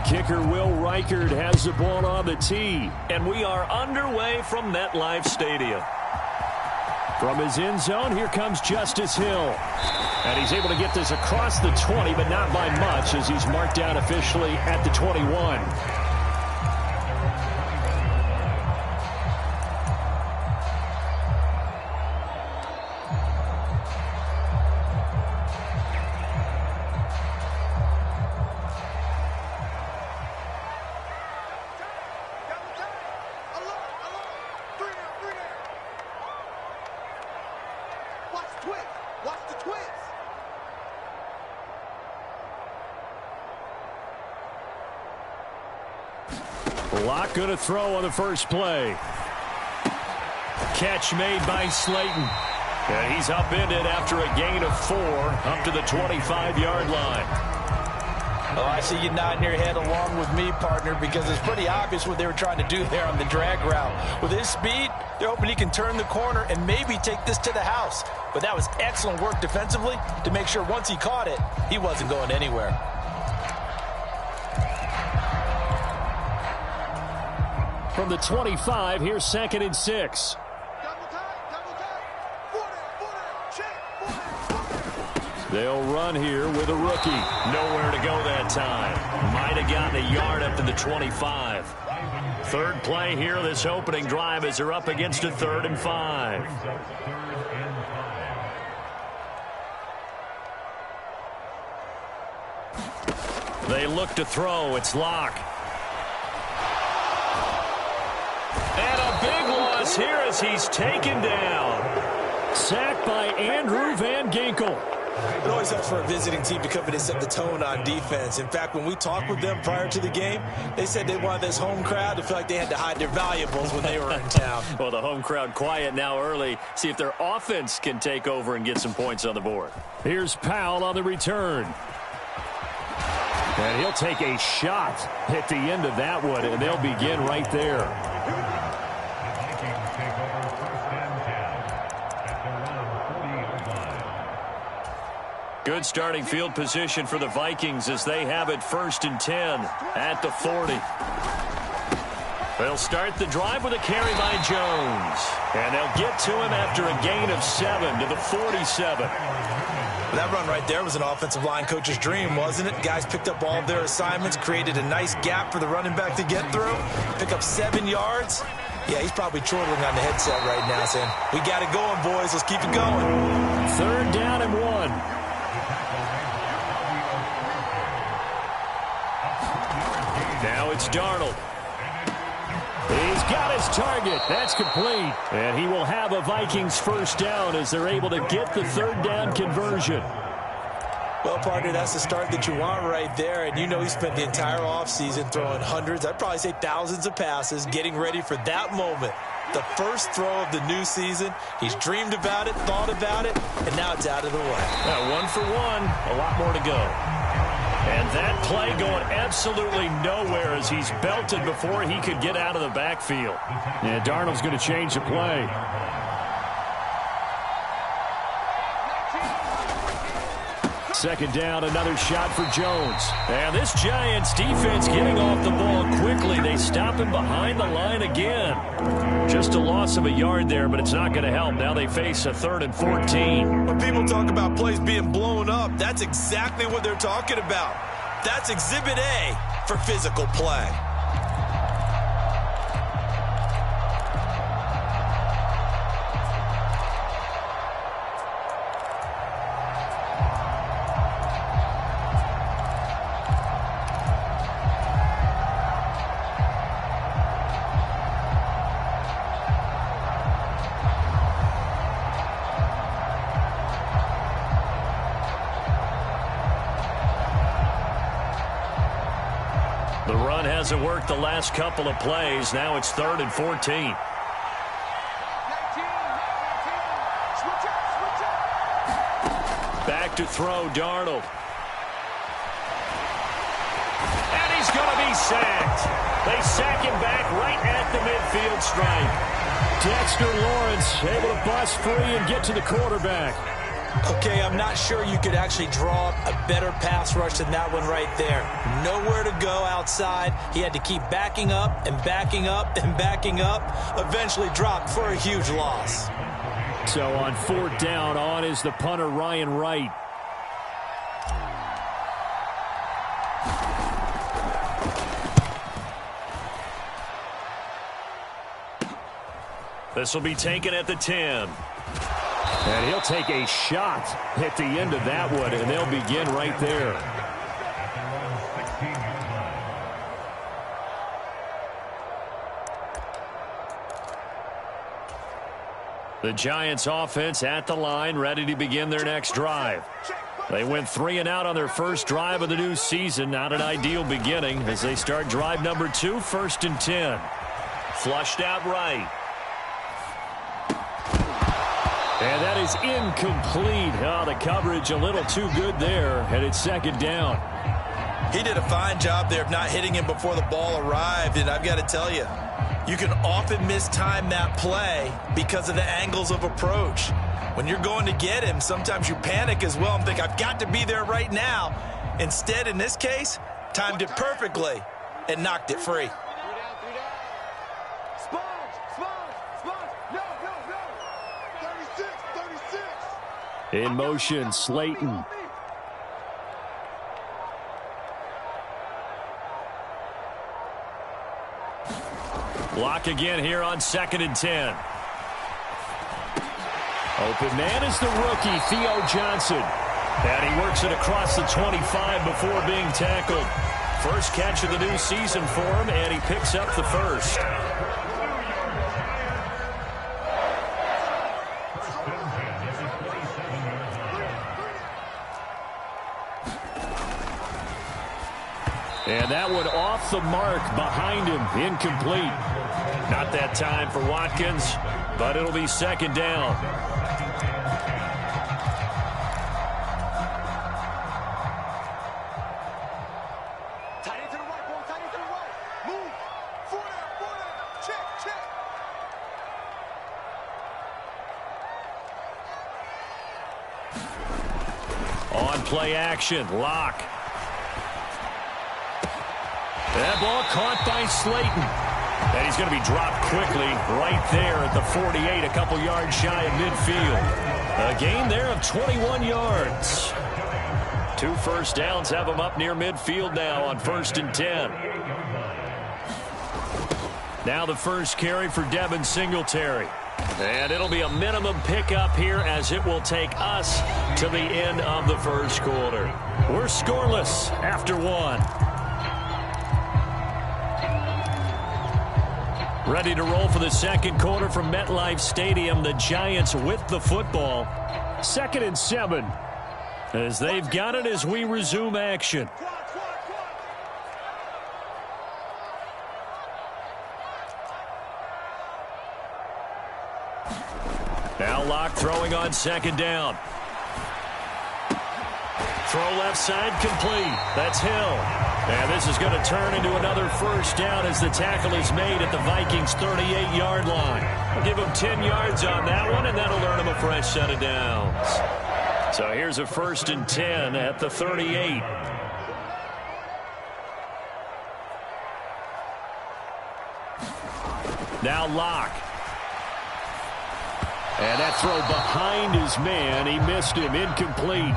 kicker, Will Reichard, has the ball on the tee. And we are underway from MetLife Stadium. From his end zone, here comes Justice Hill. And he's able to get this across the 20, but not by much, as he's marked down officially at the 21. Locke going to throw on the first play. Catch made by Slayton. And he's upended after a gain of 4 up to the 25-yard line. Oh, I see you nodding your head along with me, partner, because it's pretty obvious what they were trying to do there on the drag route. With his speed, they're hoping he can turn the corner and maybe take this to the house. But that was excellent work defensively to make sure once he caught it, he wasn't going anywhere. From the 25, here's 2nd and 6. They'll run here with a rookie. Nowhere to go that time. Might have gotten a yard up to the 25. Third play here, this opening drive, as they're up against a 3rd and 5. They look to throw. It's Locke. And a big loss here as he's taken down. Sacked by Andrew Van Ginkel. It always helps for a visiting team to come in and set the tone on defense. In fact, when we talked with them prior to the game, they said they wanted this home crowd to feel like they had to hide their valuables when they were in town. Well, the home crowd quiet now early. See if their offense can take over and get some points on the board. Here's Powell on the return. And he'll take a shot at the end of that one, and they'll begin right there. Good starting field position for the Vikings as they have it 1st and 10 at the 40. They'll start the drive with a carry by Jones. And they'll get to him after a gain of 7 to the 47. That run right there was an offensive line coach's dream, wasn't it? Guys picked up all of their assignments, created a nice gap for the running back to get through, pick up 7 yards. Yeah, he's probably chortling on the headset right now saying, we got it going, boys. Let's keep it going. 3rd down and 1. Now it's Darnold. He's got his target. That's complete. And he will have a Vikings 1st down as they're able to get the 3rd down conversion. Well, partner, that's the start that you want right there. And you know he spent the entire offseason throwing hundreds, I'd probably say thousands of passes, getting ready for that moment. The first throw of the new season. He's dreamed about it, thought about it, and now it's out of the way. 1 for 1, a lot more to go. And that play going absolutely nowhere as he's belted before he could get out of the backfield. Yeah, Darnold's going to change the play. Second down, another shot for Jones. And this Giants defense getting off the ball quickly. They stop him behind the line again. Just a loss of a yard there, but it's not going to help. Now they face a 3rd and 14. When people talk about plays being blown up, that's exactly what they're talking about. That's Exhibit A for physical play. The run hasn't worked the last couple of plays. Now it's 3rd and 14. Back to throw, Darnold. And he's going to be sacked. They sack him back right at the midfield stripe. Dexter Lawrence able to bust free and get to the quarterback. Okay, I'm not sure you could actually draw up a better pass rush than that one right there. Nowhere to go outside. He had to keep backing up and backing up and backing up. Eventually dropped for a huge loss. So on 4th down, on is the punter, Ryan Wright. This will be taken at the 10. And he'll take a shot at the end of that one, and they'll begin right there. The Giants offense at the line, ready to begin their next drive. They went 3 and out on their first drive of the new season. Not an ideal beginning as they start drive number 2, 1st and 10. Flushed out right. And that is incomplete. Oh, the coverage a little too good there, and it's 2nd down. He did a fine job there of not hitting him before the ball arrived, and I've got to tell you, you can often mistime that play because of the angles of approach. When you're going to get him, sometimes you panic as well and think, I've got to be there right now. Instead, in this case, timed it perfectly and knocked it free. In motion, Slayton. Block again here on 2nd and 10. Open man is the rookie, Theo Johnson. And he works it across the 25 before being tackled. First catch of the new season for him, and he picks up the first. And that one off the mark behind him, incomplete. Not that time for Watkins, but it'll be 2nd down. Tight end to the right, ball, tight end to the right. Move. 4 down. Check, check. On play action, Locke. That ball caught by Slayton. And he's going to be dropped quickly right there at the 48, a couple yards shy of midfield. A gain there of 21 yards. 2 first downs have him up near midfield now on 1st and 10. Now the first carry for Devin Singletary. And it'll be a minimum pickup here as it will take us to the end of the first quarter. We're scoreless after 1. Ready to roll for the second quarter from MetLife Stadium. The Giants with the football. 2nd and 7. As they've got it as we resume action. Now Locke throwing on 2nd down. Throw left side complete. That's Hill. And this is going to turn into another first down as the tackle is made at the Vikings' 38-yard line. I'll give him 10 yards on that one, and that'll earn him a fresh set of downs. So here's a 1st and 10 at the 38. Now Locke. And that throw behind his man. He missed him. Incomplete.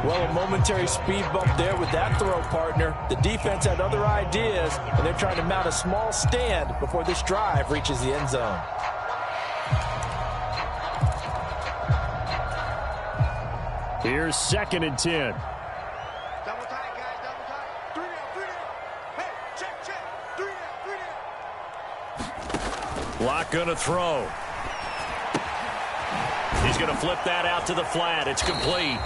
Well, a momentary speed bump there with that throw, partner. The defense had other ideas, and they're trying to mount a small stand before this drive reaches the end zone. Here's 2nd and 10. Double tight, guys, double tight. 3 down. Hey, check. 3 down. Locke going to throw. He's going to flip that out to the flat. It's complete.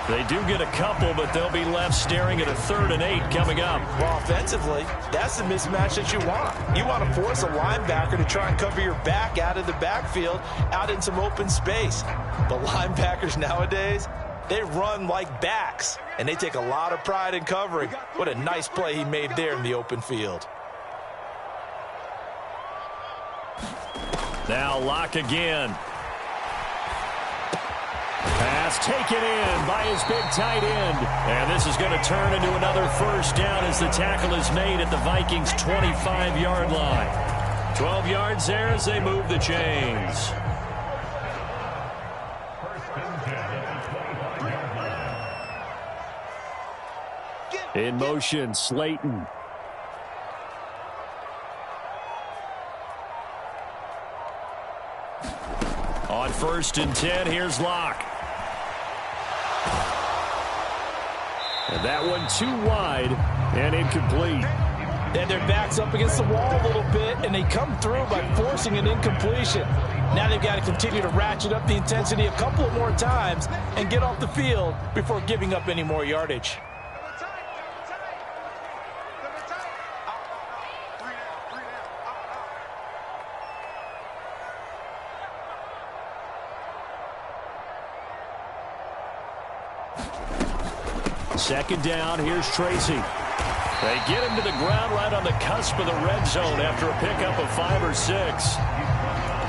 They do get a couple, but they'll be left staring at a 3rd and 8 coming up. Well, offensively, that's the mismatch that you want. You want to force a linebacker to try and cover your back out of the backfield, out in some open space. The linebackers nowadays, they run like backs, and they take a lot of pride in covering. What a nice play he made there in the open field. Now Locke again. Pass taken in by his big tight end. And this is going to turn into another first down as the tackle is made at the Vikings' 25-yard line. 12 yards there as they move the chains. In motion, Slayton. On 1st and 10, here's Locke. And that one too wide and incomplete. And their back's up against the wall a little bit, and they come through by forcing an incompletion. Now they've got to continue to ratchet up the intensity a couple of more times and get off the field before giving up any more yardage. Second down, here's Tracy. They get him to the ground right on the cusp of the red zone after a pickup of 5 or 6.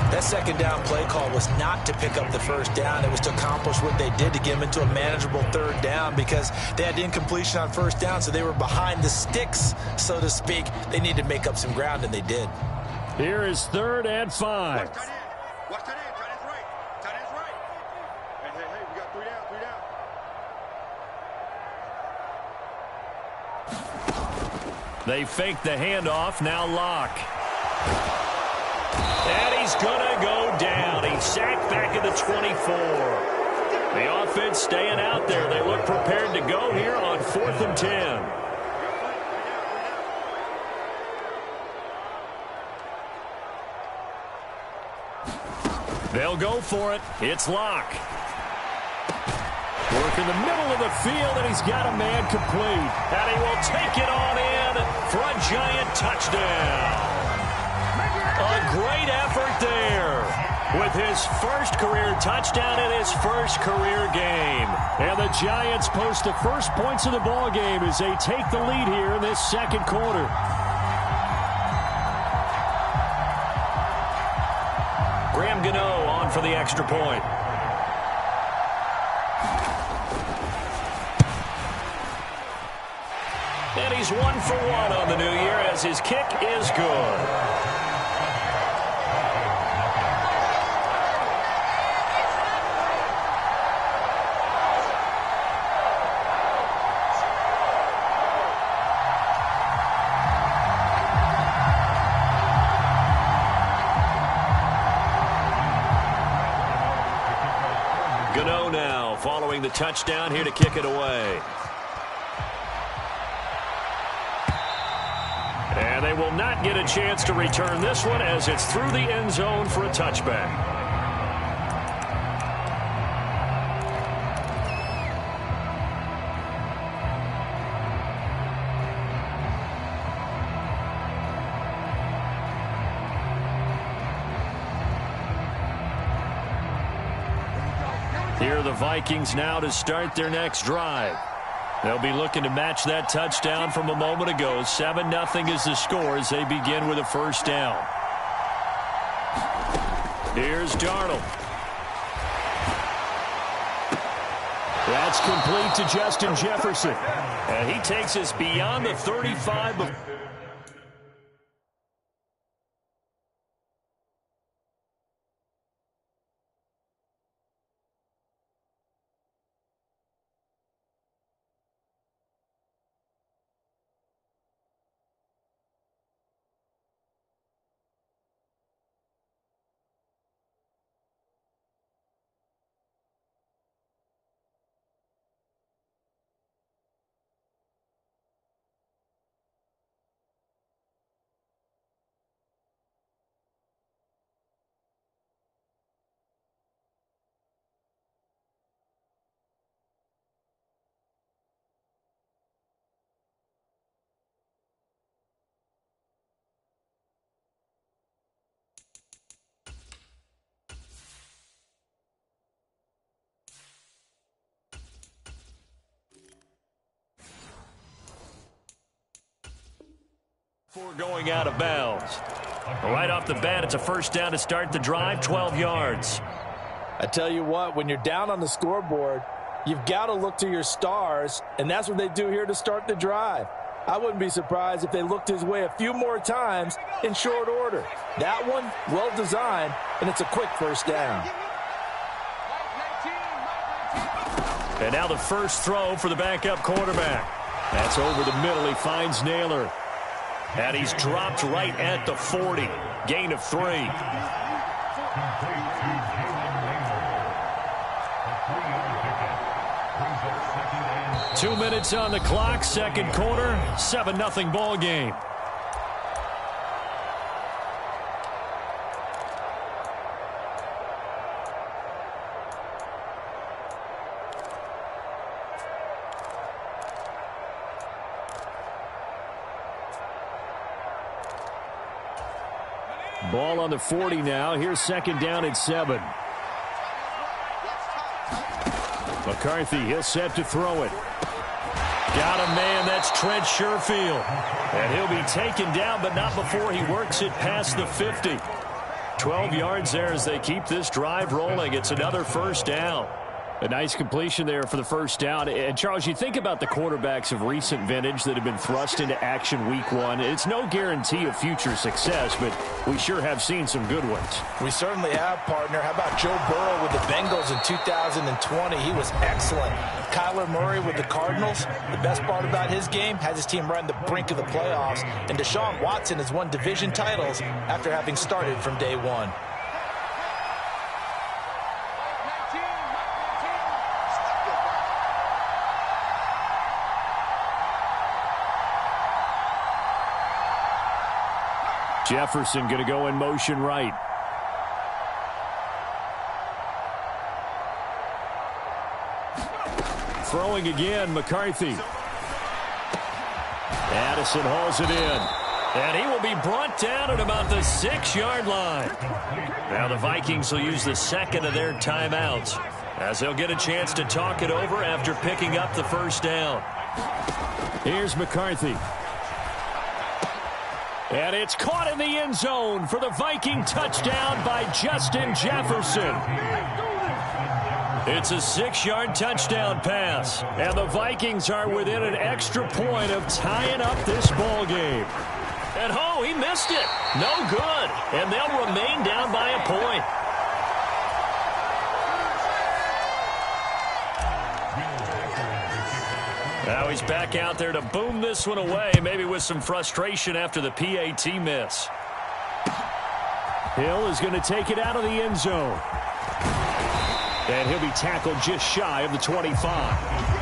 That second down play call was not to pick up the first down. It was to accomplish what they did to get them into a manageable third down because they had incompletion on first down, so they were behind the sticks, so to speak. They needed to make up some ground, and they did. Here is 3rd and 5. Watch that in. Tight end's right. Tight end's right. Hey, we got 3 down, 3 down. They fake the handoff, now Locke. And he's going to go down. He's sacked back at the 24. The offense staying out there. They look prepared to go here on 4th and 10. They'll go for it. It's Locke. Work in the middle of the field, and he's got a man complete. And he will take it on in for a giant touchdown. A great effort there with his first career touchdown in his first career game. And the Giants post the first points of the ball game as they take the lead here in this second quarter. Graham Gano on for the extra point. And he's 1 for 1 on the new year as his kick is good. Gano now following the touchdown here to kick it away. And they will not get a chance to return this one as it's through the end zone for a touchback. Here are the Vikings now to start their next drive. They'll be looking to match that touchdown from a moment ago. 7-0 is the score as they begin with a first down. Here's Darnold. That's complete to Justin Jefferson. And he takes us beyond the 35. Before going out of bounds. Right off the bat, it's a first down to start the drive, 12 yards. I tell you what, when you're down on the scoreboard, you've got to look to your stars, and that's what they do here to start the drive. I wouldn't be surprised if they looked his way a few more times in short order. That one, well designed, and it's a quick first down. And now the first throw for the backup quarterback. That's over the middle. He finds Naylor. And he's dropped right at the 40. Gain of 3. 2 minutes on the clock, second quarter, 7-0 ball game. Ball on the 40 now. Here's second down and 7. McCarthy, he'll set to throw it. Got a man, that's Trent Sherfield. And he'll be taken down, but not before he works it past the 50. 12 yards there as they keep this drive rolling. It's another first down. A nice completion there for the first down. And, Charles, you think about the quarterbacks of recent vintage that have been thrust into action week 1. It's no guarantee of future success, but we sure have seen some good ones. We certainly have, partner. How about Joe Burrow with the Bengals in 2020? He was excellent. Kyler Murray with the Cardinals. The best part about his game, has his team right on the brink of the playoffs. And Deshaun Watson has won division titles after having started from day 1. Jefferson going to go in motion right. Throwing again, McCarthy. Addison hauls it in. And he will be brought down at about the 6-yard line. Now the Vikings will use the second of their timeouts as they'll get a chance to talk it over after picking up the first down. Here's McCarthy. And it's caught in the end zone for the Viking touchdown by Justin Jefferson. It's a 6-yard touchdown pass. And the Vikings are within an extra point of tying up this ball game. And oh, he missed it. No good. And they'll remain down by a point. Now he's back out there to boom this one away, maybe with some frustration after the PAT miss. Hill is going to take it out of the end zone. And he'll be tackled just shy of the 25.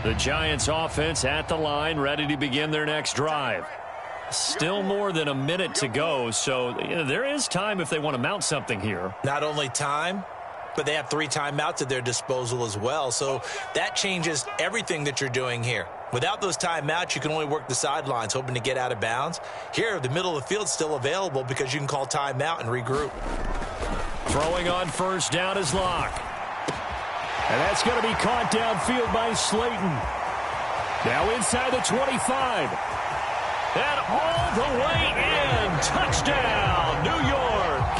The Giants offense at the line, ready to begin their next drive. Still more than a minute to go, so there is time if they want to mount something here. Not only time, but they have 3 timeouts at their disposal as well, so that changes everything that you're doing here. Without those timeouts, you can only work the sidelines, hoping to get out of bounds. Here, the middle of the field is still available because you can call timeout and regroup. Throwing on first down is Locke. And that's going to be caught downfield by Slayton. Now inside the 25. And all the way in. Touchdown, New York.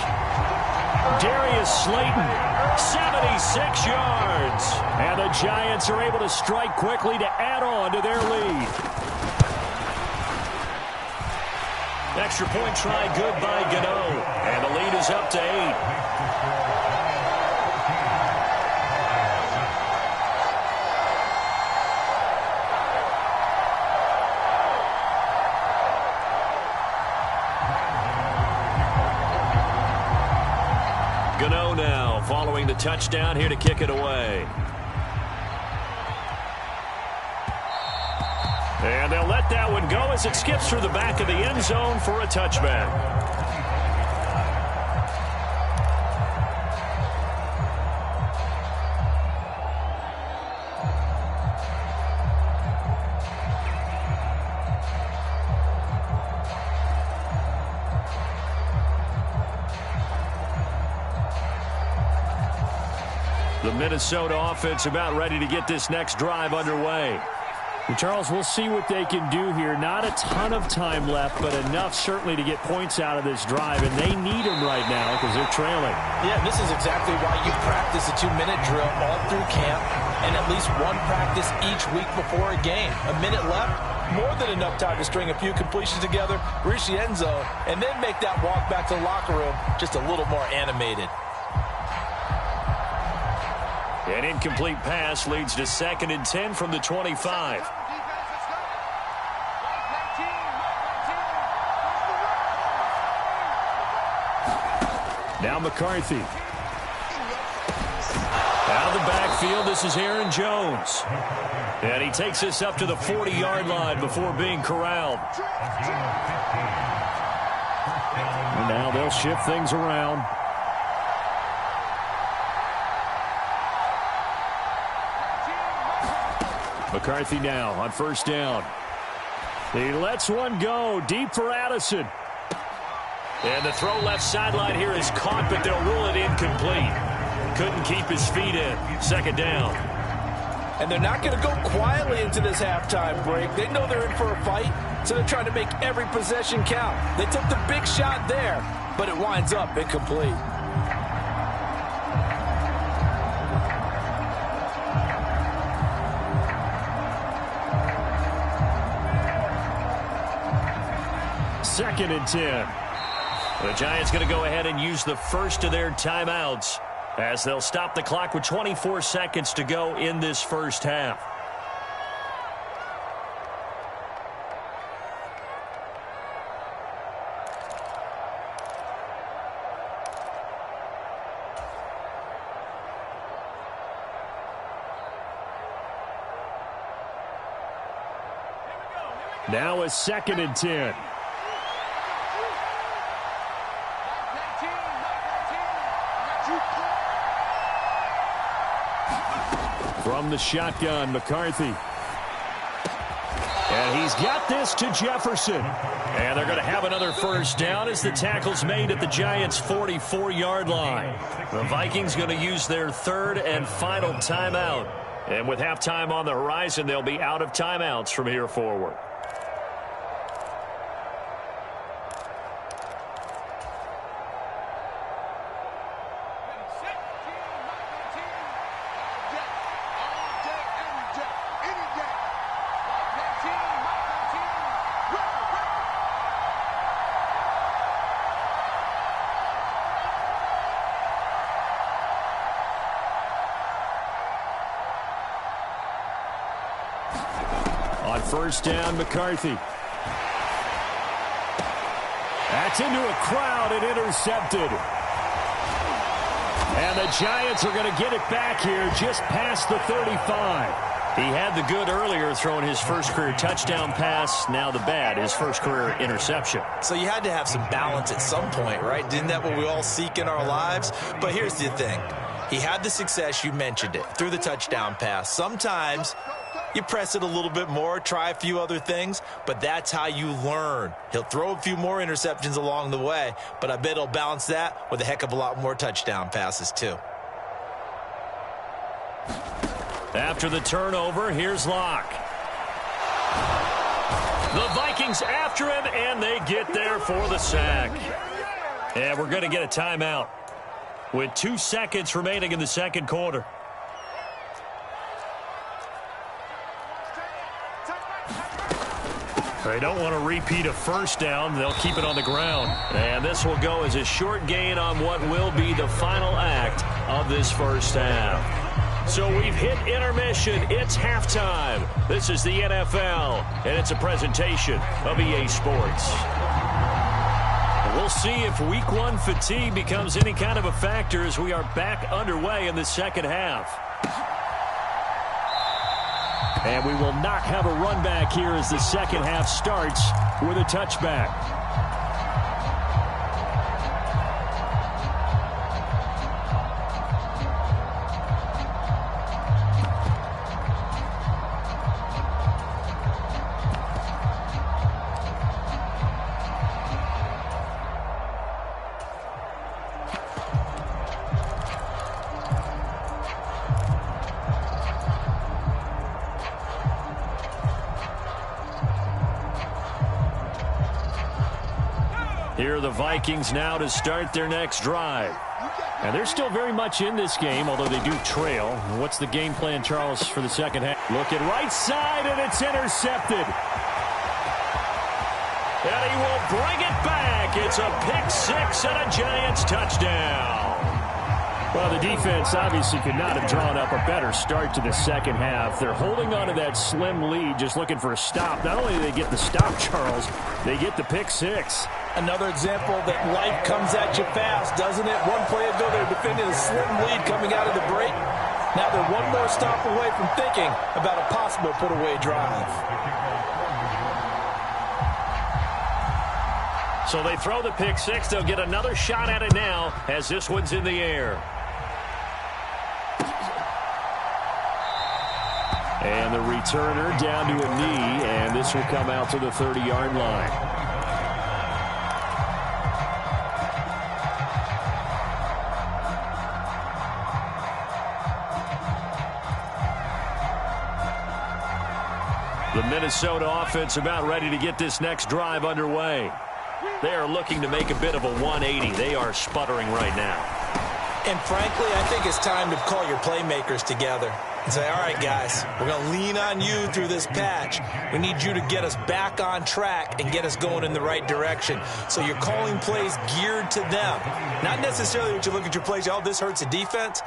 Darius Slayton, 76 yards. And the Giants are able to strike quickly to add on to their lead. Extra point try good by Gano. And the lead is up to 8. Gano now following the touchdown here to kick it away. And they'll let that one go as it skips through the back of the end zone for a touchback. The Minnesota offense about ready to get this next drive underway. And Charles, we'll see what they can do here. Not a ton of time left, but enough certainly to get points out of this drive, and they need them right now because they're trailing. Yeah, this is exactly why you practice a 2-minute drill all through camp and at least one practice each week before a game. A minute left, more than enough time to string a few completions together, reach the end zone, and then make that walk back to the locker room just a little more animated. An incomplete pass leads to 2nd and 10 from the 25. Now McCarthy. Out of the backfield, this is Aaron Jones. And he takes this up to the 40-yard line before being corralled. And now they'll shift things around. McCarthy now on 1st down. He lets one go deep for Addison. And the throw left sideline here is caught, but they'll rule it incomplete. Couldn't keep his feet in. 2nd down. And they're not going to go quietly into this halftime break. They know they're in for a fight, so they're trying to make every possession count. They took the big shot there, but it winds up incomplete. Second and 10. The Giants going to go ahead and use the first of their timeouts as they'll stop the clock with 24 seconds to go in this first half. Now a 2nd and 10. From the shotgun, McCarthy. And he's got this to Jefferson. And they're going to have another first down as the tackle's made at the Giants' 44-yard line. The Vikings going to use their 3rd and final timeout. And with halftime on the horizon, they'll be out of timeouts from here forward. On 1st down, McCarthy. That's into a crowd and intercepted. And the Giants are going to get it back here just past the 35. He had the good earlier, throwing his first career touchdown pass. Now the bad, his first career interception. So you had to have some balance at some point, right? Isn't that what we all seek in our lives? But here's the thing. He had the success, you mentioned it, through the touchdown pass. Sometimes you press it a little bit more, try a few other things, but that's how you learn. He'll throw a few more interceptions along the way, but I bet he'll balance that with a heck of a lot more touchdown passes too. After the turnover, here's Locke. The Vikings after him, and they get there for the sack. And we're going to get a timeout with 2 seconds remaining in the second quarter. They don't want to repeat a first down. They'll keep it on the ground. And this will go as a short gain on what will be the final act of this first half. So we've hit intermission. It's halftime. This is the NFL, and it's a presentation of EA Sports. We'll see if Week 1 fatigue becomes any kind of a factor as we are back underway in the second half. And we will not have a run back here as the second half starts with a touchback. Here are the Vikings now to start their next drive. And they're still very much in this game, although they do trail. What's the game plan, Charles, for the second half? Look at right side, and it's intercepted. And he will bring it back. It's a pick-6 and a Giants touchdown. Well, the defense obviously could not have drawn up a better start to the second half. They're holding on to that slim lead, just looking for a stop. Not only do they get the stop, Charles, they get the pick-6. Another example that life comes at you fast, doesn't it? One play ago, they were defending a slim lead coming out of the break. Now they're one more stop away from thinking about a possible put-away drive. So they throw the pick-6. They'll get another shot at it now as this one's in the air. And the returner down to a knee, and this will come out to the 30-yard line. The Minnesota offense about ready to get this next drive underway. They are looking to make a bit of a 180. They are sputtering right now. And frankly, I think it's time to call your playmakers together and say, all right, guys, we're going to lean on you through this patch. We need you to get us back on track and get us going in the right direction. So you're calling plays geared to them. Not necessarily when you look at your plays, oh, this hurts the defense.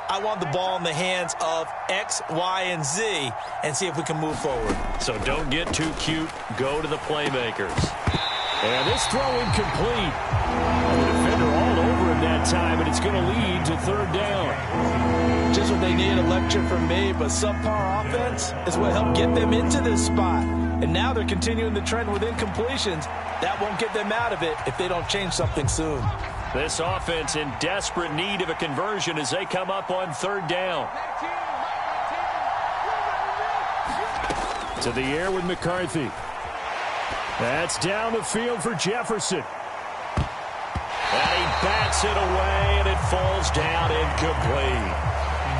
I want the ball in the hands of X, Y, and Z and see if we can move forward. So don't get too cute. Go to the playmakers. And this throw incomplete. And the defender all over him that time, and it's going to lead to third down. Just what they need, a lecture from me, but subpar offense is what helped get them into this spot. And now they're continuing the trend with incompletions. That won't get them out of it if they don't change something soon. This offense in desperate need of a conversion as they come up on third down. To the air with McCarthy. That's down the field for Jefferson. And he bats it away, and it falls down incomplete.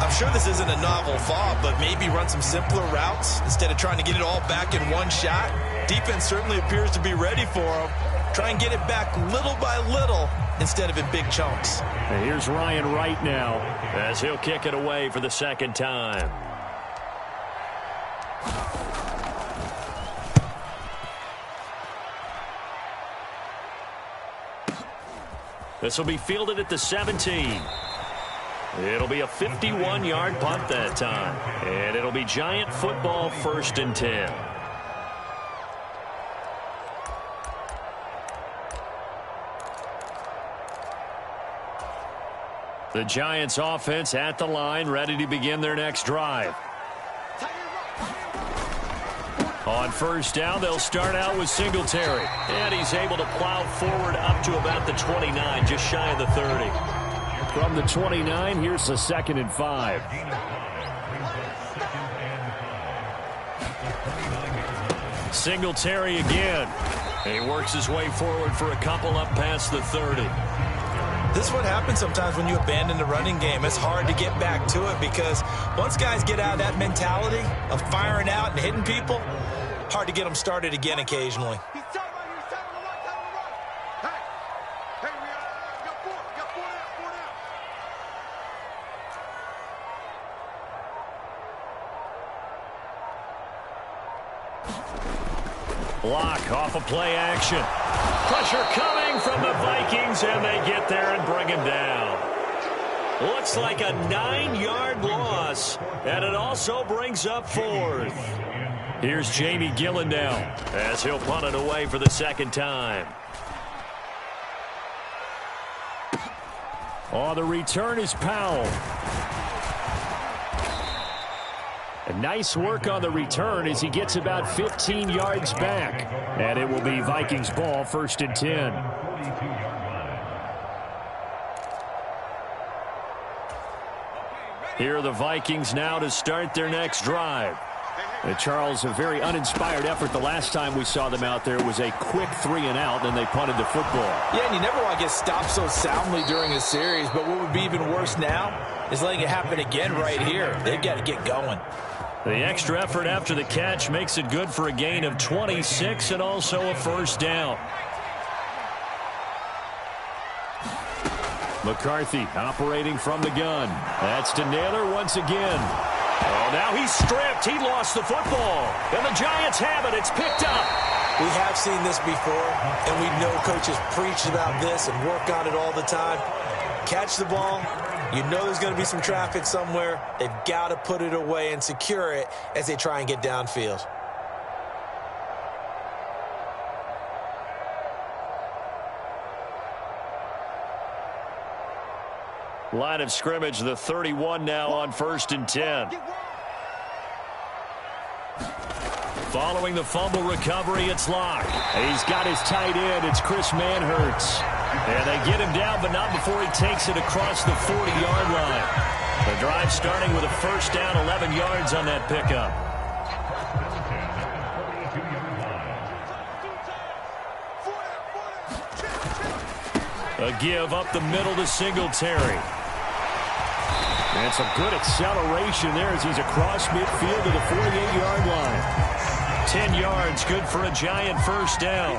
I'm sure this isn't a novel thought, but maybe run some simpler routes instead of trying to get it all back in one shot. Defense certainly appears to be ready for him. Try and get it back little by little instead of in big chunks. And here's Ryan Wright now as he'll kick it away for the second time. This will be fielded at the 17. It'll be a 51-yard punt that time. And it'll be Giant football, 1st and 10. The Giants offense at the line, ready to begin their next drive. On first down, they'll start out with Singletary. And he's able to plow forward up to about the 29, just shy of the 30. From the 29, here's the 2nd and 5. Singletary again. He works his way forward for a couple up past the 30. This is what happens sometimes when you abandon the running game. It's hard to get back to it because once guys get out of that mentality of firing out and hitting people, hard to get them started again occasionally. Block off a play action. Pressure coming from the Vikings, and they get there and bring him down. Looks like a 9-yard loss, and it also brings up 4th. Here's Jamie Gillen now as he'll punt it away for the second time. Oh, the return is Powell. And nice work on the return as he gets about 15 yards back. And it will be Vikings ball, 1st and 10. Here are the Vikings now to start their next drive. Charles, a very uninspired effort. The last time we saw them out there was a quick 3-and-out, and they punted the football. Yeah, and you never want to get stopped so soundly during a series, but what would be even worse now is letting it happen again right here. They've got to get going. The extra effort after the catch makes it good for a gain of 26 and also a 1st down. McCarthy operating from the gun. That's to Naylor once again. Oh, now he's stripped. He lost the football. And the Giants have it. It's picked up. We have seen this before, and we know coaches preach about this and work on it all the time. Catch the ball. You know there's going to be some traffic somewhere. They've got to put it away and secure it as they try and get downfield. Line of scrimmage, the 31 now on 1st and 10. Following the fumble recovery, it's Locke. He's got his tight end. It's Chris Manhertz. And they get him down, but not before he takes it across the 40-yard line. The drive starting with a first down, 11 yards on that pickup. A give up the middle to Singletary. And some good acceleration there as he's across midfield to the 48-yard line. 10 yards, good for a Giant first down.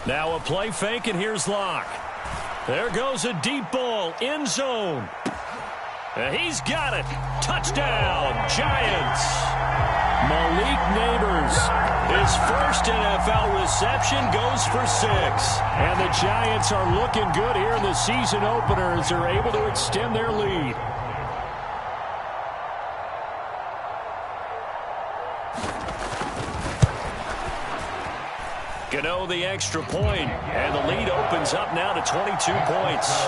Now a play fake, and here's Locke. There goes a deep ball, end zone. He's got it. Touchdown, Giants. Malik Neighbors, his first NFL reception, goes for 6. And the Giants are looking good here in the season opener as they're able to extend their lead. Gano the extra point, and the lead opens up now to 22 points.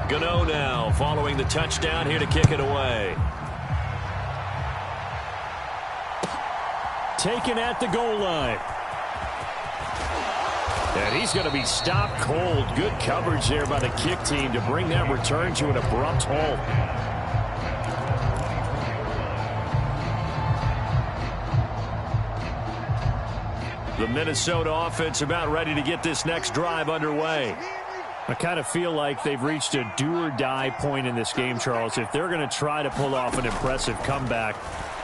Gano now following the touchdown here to kick it away. Taken at the goal line. And he's going to be stopped cold. Good coverage there by the kick team to bring that return to an abrupt halt. The Minnesota offense about ready to get this next drive underway. I kind of feel like they've reached a do-or-die point in this game, Charles. If they're going to try to pull off an impressive comeback,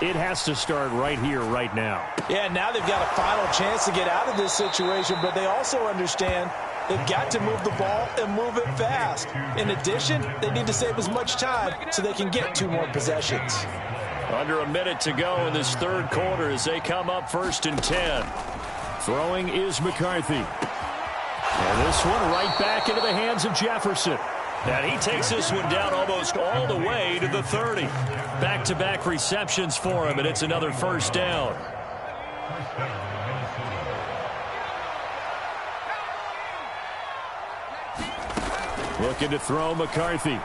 it has to start right here, right now. Yeah, now they've got a final chance to get out of this situation, but they also understand they've got to move the ball and move it fast. In addition, they need to save as much time so they can get 2 more possessions. Under a minute to go in this third quarter as they come up 1st and 10. Throwing is McCarthy. And this one right back into the hands of Jefferson. And he takes this one down almost all the way to the 30. Back-to-back receptions for him, and it's another first down. Looking to throw McCarthy.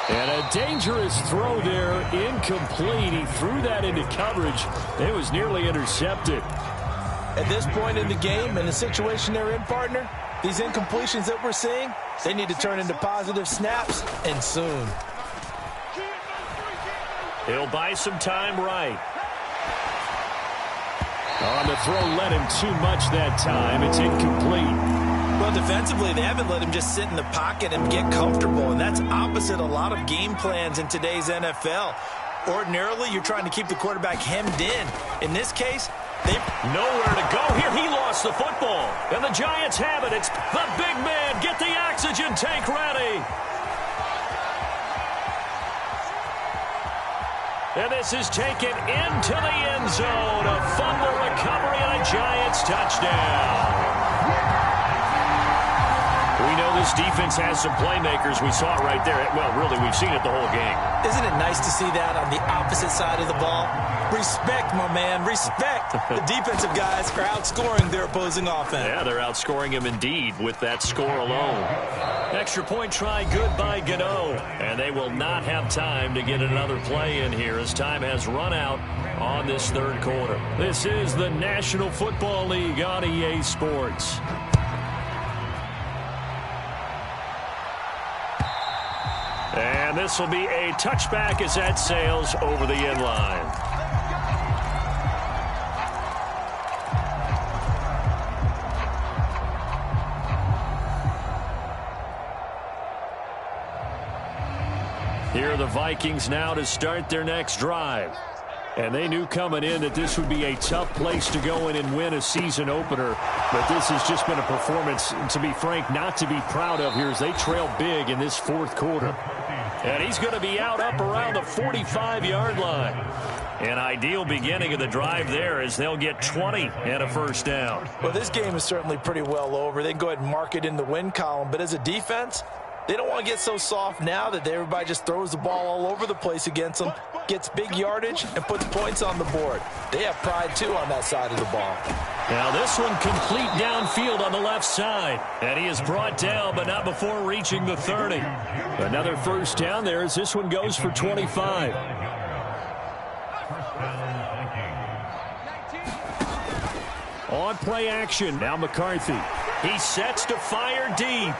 And a dangerous throw there, incomplete. He threw that into coverage. It was nearly intercepted. At this point in the game, in the situation they're in, partner, these incompletions that we're seeing, they need to turn into positive snaps, and soon. He'll buy some time right. On the throw, let him too much that time. It's incomplete. Well, defensively, they haven't let him just sit in the pocket and get comfortable, and that's opposite a lot of game plans in today's NFL. Ordinarily, you're trying to keep the quarterback hemmed in. In this case, they've nowhere to go here. He lost the football, and the Giants have it. It's the big man. Get the oxygen tank ready. And this is taken into the end zone. A fumble recovery and a Giants touchdown. We know this defense has some playmakers. We saw it right there. Well, really, we've seen it the whole game. Isn't it nice to see that on the opposite side of the ball? Respect, my man, respect. The defensive guys are outscoring their opposing offense. Yeah, they're outscoring him indeed with that score alone. Extra point try good by Gano. And they will not have time to get another play in here as time has run out on this third quarter. This is the National Football League on EA Sports. And this will be a touchback as that sails over the end line. Here are the Vikings now to start their next drive. And they knew coming in that this would be a tough place to go in and win a season opener. But this has just been a performance, to be frank, not to be proud of here as they trail big in this fourth quarter. And he's going to be out up around the 45-yard line. An ideal beginning of the drive there as they'll get 20 and a first down. Well, this game is certainly pretty well over. They can go ahead and mark it in the win column. But as a defense, they don't want to get so soft now that everybody just throws the ball all over the place against them, gets big yardage, and puts points on the board. They have pride, too, on that side of the ball. Now this one complete downfield on the left side. And he is brought down, but not before reaching the 30. Another first down there as this one goes for 25. On play action, now McCarthy. He sets to fire deep.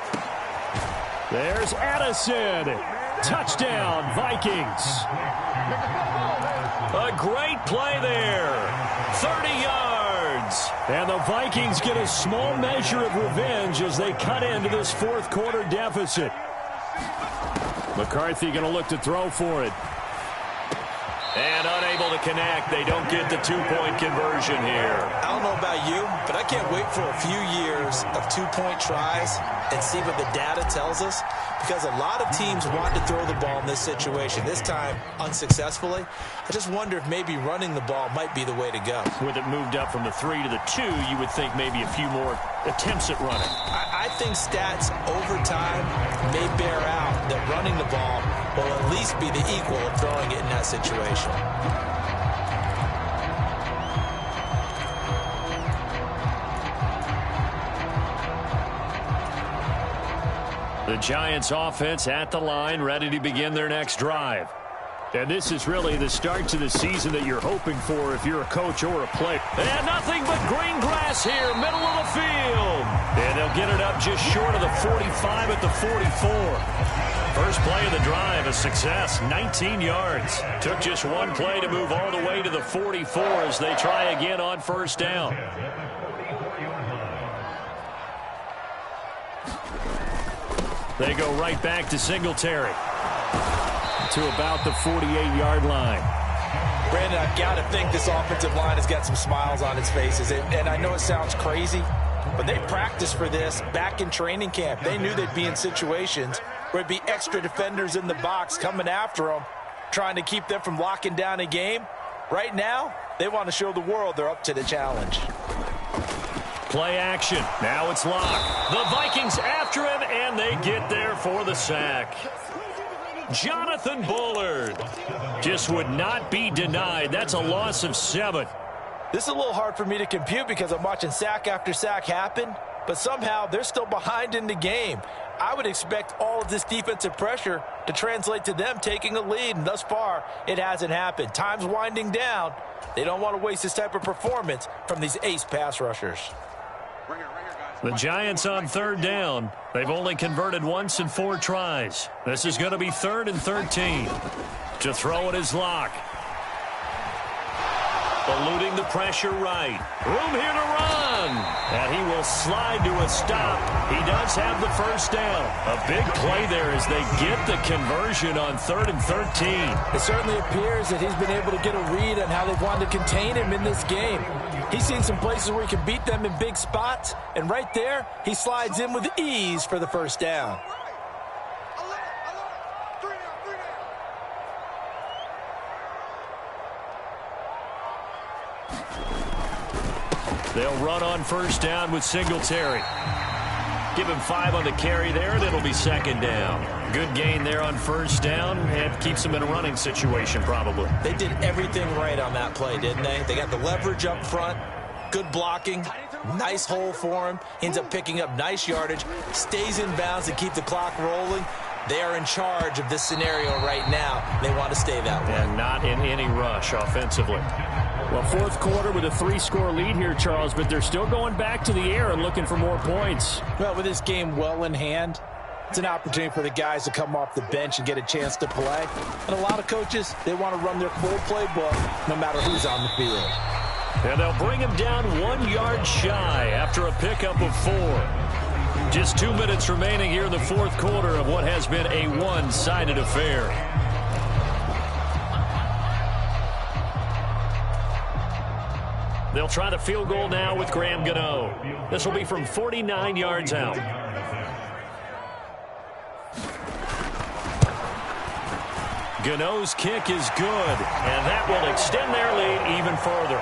There's Addison. Touchdown, Vikings. A great play there. 30 yards. And the Vikings get a small measure of revenge as they cut into this fourth quarter deficit. McCarthy going to look to throw for it. And unable to connect. They don't get the two-point conversion here. I don't know about you, but I can't wait for a few years of two-point tries and see what the data tells us, because a lot of teams want to throw the ball in this situation, this time unsuccessfully. I just wonder if maybe running the ball might be the way to go. With it moved up from the 3 to the 2, you would think maybe a few more attempts at running. I think stats over time may bear out that running the ball will at least be the equal of throwing it in that situation. The Giants offense at the line, ready to begin their next drive. And this is really the start to the season that you're hoping for if you're a coach or a player. And nothing but green grass here, middle of the field. And they'll get it up just short of the 45 at the 44. First play of the drive, a success, 19 yards. Took just one play to move all the way to the 44 as they try again on first down. They go right back to Singletary to about the 48-yard line. Brandon, I've got to think this offensive line has got some smiles on its faces. And I know it sounds crazy, but they practiced for this back in training camp. They knew they'd be in situations where it'd be extra defenders in the box coming after them, trying to keep them from locking down a game. Right now, they want to show the world they're up to the challenge. Play action. Now it's Locke. The Vikings after him, and they get there for the sack. Jonathan Bullard just would not be denied. That's a loss of 7. This is a little hard for me to compute because I'm watching sack after sack happen, but somehow they're still behind in the game. I would expect all of this defensive pressure to translate to them taking a lead, and thus far, it hasn't happened. Time's winding down. They don't want to waste this type of performance from these ace pass rushers. The Giants on third down. They've only converted once in 4 tries. This is going to be 3rd and 13. To throw it is Locke. Eluding the pressure right. Room here to run. And he will slide to a stop. He does have the first down. A big play there as they get the conversion on 3rd and 13. It certainly appears that he's been able to get a read on how they've wanted to contain him in this game. He's seen some places where he can beat them in big spots, and right there, he slides in with ease for the first down. They'll run on first down with Singletary. Give him 5 on the carry there, and it'll be 2nd down. Good gain there on first down, and keeps them in a running situation probably. They did everything right on that play, didn't they? They got the leverage up front, good blocking, nice hole for him. Ends up picking up nice yardage, stays in bounds to keep the clock rolling. They are in charge of this scenario right now. They want to stay that way. And not in any rush offensively. Well, fourth quarter with a 3-score lead here, Charles, but they're still going back to the air and looking for more points. Well, with this game well in hand, It's an opportunity for the guys to come off the bench and get a chance to play. And a lot of coaches, they want to run their full playbook no matter who's on the field. And they'll bring him down 1 yard shy after a pickup of 4. Just 2 minutes remaining here in the fourth quarter of what has been a one-sided affair. They'll try the field goal now with Graham Gano. This will be from 49 yards out. Gano's kick is good, and that will extend their lead even further.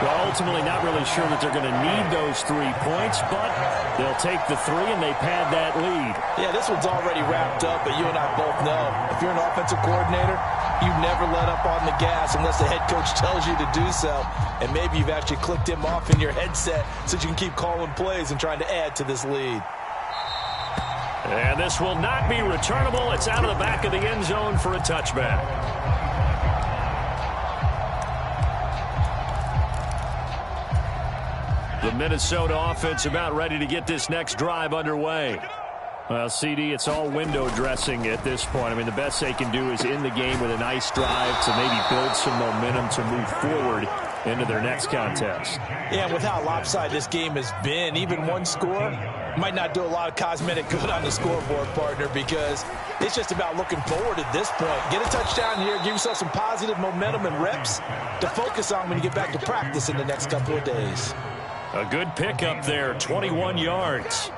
Well, ultimately not really sure that they're going to need those 3 points, but they'll take the 3 and they pad that lead. Yeah, this one's already wrapped up, but you and I both know if you're an offensive coordinator, you never let up on the gas unless the head coach tells you to do so. And maybe you've actually clicked him off in your headset so you can keep calling plays and trying to add to this lead. And this will not be returnable. It's out of the back of the end zone for a touchback. The Minnesota offense about ready to get this next drive underway. Well, CD, it's all window dressing at this point. I mean, the best they can do is in the game with a nice drive to maybe build some momentum to move forward into their next contest. Yeah, and with how lopsided this game has been, even one score might not do a lot of cosmetic good on the scoreboard, partner, because it's just about looking forward at this point. Get a touchdown here, give yourself some positive momentum and reps to focus on when you get back to practice in the next couple of days. A good pickup there, 21 yards.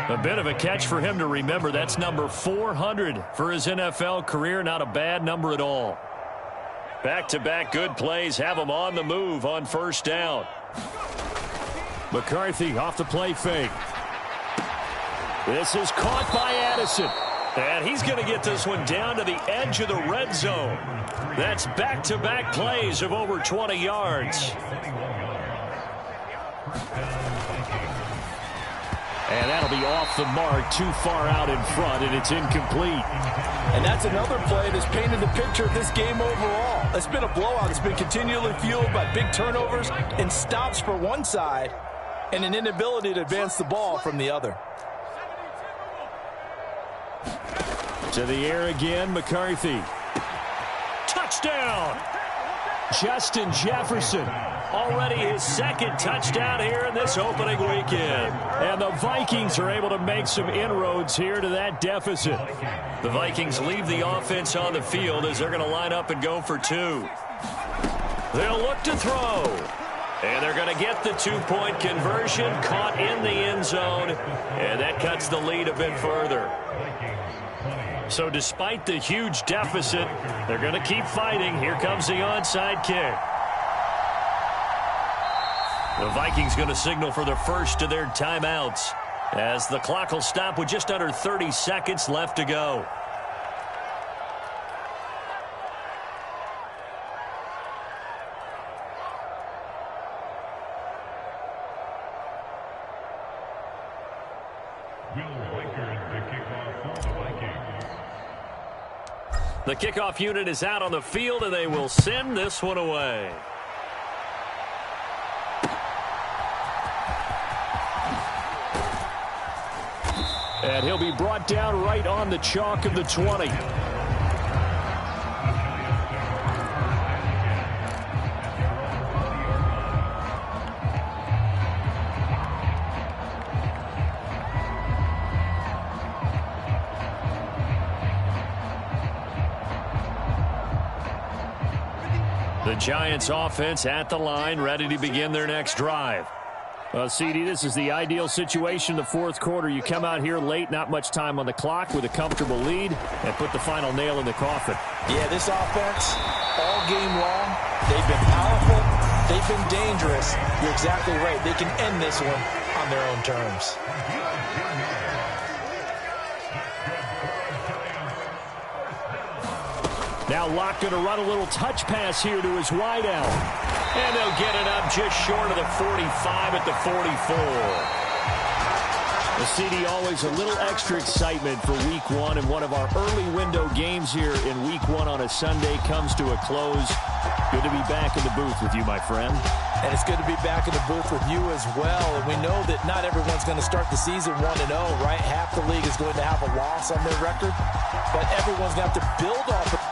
A bit of a catch for him to remember. That's number 400 for his NFL career. Not a bad number at all. Back-to-back good plays have him on the move on first down. McCarthy off the play fake. This is caught by Addison. And he's going to get this one down to the edge of the red zone. That's back-to-back plays of over 20 yards. And that'll be off the mark, too far out in front, and it's incomplete. And that's another play that's painted the picture of this game overall. It's been a blowout. It's been continually fueled by big turnovers and stops for one side and an inability to advance the ball from the other. To the air again, McCarthy. Touchdown! Justin Jefferson. Already his second touchdown here in this opening weekend. And the Vikings are able to make some inroads here to that deficit. The Vikings leave the offense on the field as they're going to line up and go for 2. They'll look to throw. And they're going to get the 2-point conversion, caught in the end zone. And that cuts the lead a bit further. So despite the huge deficit, they're going to keep fighting. Here comes the onside kick. The Vikings going to signal for the first of their timeouts as the clock will stop with just under 30 seconds left to go. The kickoff unit is out on the field, and they will send this one away. And he'll be brought down right on the chalk of the 20. The Giants offense at the line, ready to begin their next drive. Well, CD, this is the ideal situation in the fourth quarter. You come out here late, not much time on the clock, with a comfortable lead, and put the final nail in the coffin. Yeah, this offense, all game long, they've been powerful, they've been dangerous. You're exactly right. They can end this one on their own terms. Now Locke going to run a little touch pass here to his wideout. And they'll get it up just short of the 45 at the 44. The CD, always a little extra excitement for week one, and one of our early window games here in week one on a Sunday comes to a close. Good to be back in the booth with you, my friend. And it's good to be back in the booth with you as well. And we know that not everyone's going to start the season 1-0, right? Half the league is going to have a loss on their record. But everyone's going to have to build off of